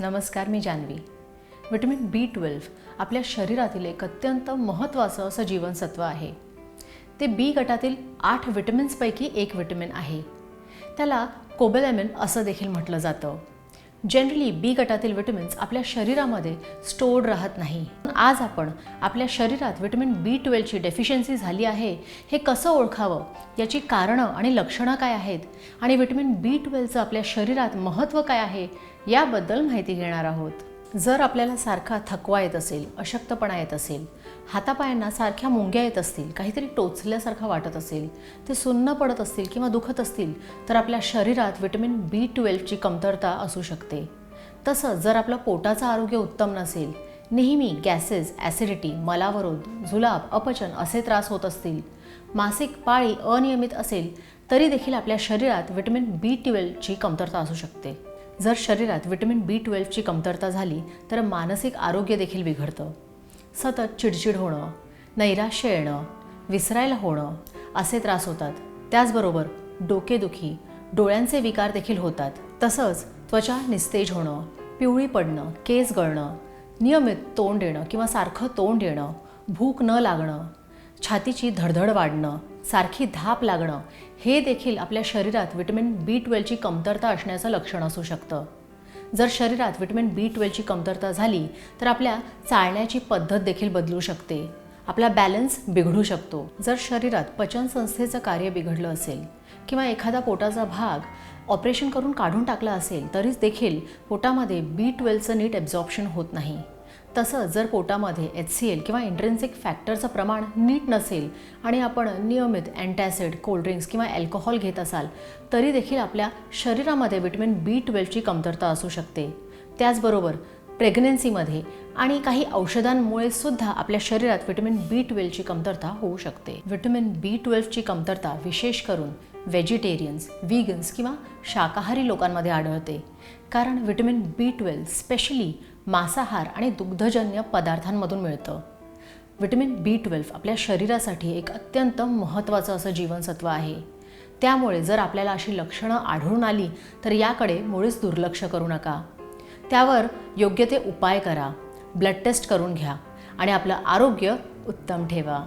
नमस्कार, मी Janhvi. Vitamin B12 आपल्या शरीरातील एक अत्यंत महत्त्वाचं असं जीवनसत्व आहे. ते बी गटातील 8 विटॅमिन्सपैकी एक विटॅमिन आहे. त्याला कोबॅलॅमिन असं देखील म्हटलं जातं. जनरली बी गटातील विटॅमिन्स आपल्या शरीरामध्ये स्टोर्ड राहत नाही. आज आपण आपल्या शरीरात विटॅमिन B12ची डेफिशियन्सी झाली आहे हे कसं ओळखावं, याची कारणं आणि लक्षणं काय आहेत आणि विटॅमिन B12चं आपल्या शरीरात महत्त्व काय आहे याबद्दल माहिती घेणार आहोत. जर आपल्याला सारखा थकवा येत असेल, अशक्तपणा येत असेल, हातापायांना सारख्या मुंग्या येत असतील, काहीतरी टोचल्यासारखं वाटत असेल, ते सुन्न पडत असतील किंवा दुखत असतील, तर आपल्या शरीरात विटॅमिन B12ची कमतरता असू शकते. तसंच जर आपलं पोटाचं आरोग्य उत्तम नसेल, नेहमी गॅसेस, ॲसिडिटी, मलावरोध, जुलाब, अपचन असे त्रास होत असतील, मासिक पाळी अनियमित असेल, तरी देखील आपल्या शरीरात विटॅमिन B12ची कमतरता असू शकते. जर शरीरात विटॅमिन B12ची कमतरता झाली तर मानसिक आरोग्य देखील बिघडतं. सतत चिडचिड होणं, नैराश्य येणं, विसरायला होणं असे त्रास होतात. त्याचबरोबर डोकेदुखी, डोळ्यांचे विकार देखील होतात. तसंच त्वचा निस्तेज होणं, पिवळी पडणं, केस गळणं, नियमित तोंड येणं किंवा सारखं तोंड येणं, भूक न लागणं, छातीची धडधड वाढणं, सारखी धाप लागणं हे देखील आपल्या शरीरात विटॅमिन B12ची कमतरता असण्याचं लक्षण असू शकतं. जर शरीरात विटॅमिन B12ची कमतरता झाली तर आपल्या चालण्याची पद्धत देखील बदलू शकते. आपला बॅलन्स बिघडू शकतो. जर शरीरात पचनसंस्थेचं कार्य बिघडलं असेल किंवा एखादा पोटाचा भाग ऑपरेशन करून काढून टाकला असेल तरीच देखील पोटामध्ये B12चं नीट ॲब्झॉर्प्शन होत नाही. तसंच जर पोटामध्ये HCl किंवा इंट्रिन्सिक फॅक्टरचं प्रमाण नीट नसेल आणि आपण नियमित अँटॅसिड, कोल्ड्रिंक्स किंवा अल्कोहोल घेत असाल तरी देखील आपल्या शरीरामध्ये विटॅमिन B12ची कमतरता असू शकते. त्याचबरोबर प्रेग्नन्सीमध्ये आणि काही औषधांमुळे सुद्धा आपल्या शरीरात विटॅमिन B12ची कमतरता होऊ शकते. विटॅमिन B12ची कमतरता विशेष करून व्हेजिटेरियन्स, व्हीगन्स किंवा शाकाहारी लोकांमध्ये आढळते. कारण विटॅमिन B12 स्पेशली मांसाहार आणि दुग्धजन्य पदार्थांमधून मिळतं. विटॅमिन B12 आपल्या शरीरासाठी एक अत्यंत महत्त्वाचं असं जीवनसत्व आहे. त्यामुळे जर आपल्याला अशी लक्षणं आढळून आली तर याकडे मुळीच दुर्लक्ष करू नका. त्यावर योग्य ते उपाय करा, ब्लड टेस्ट करून घ्या आणि आपलं आरोग्य उत्तम ठेवा.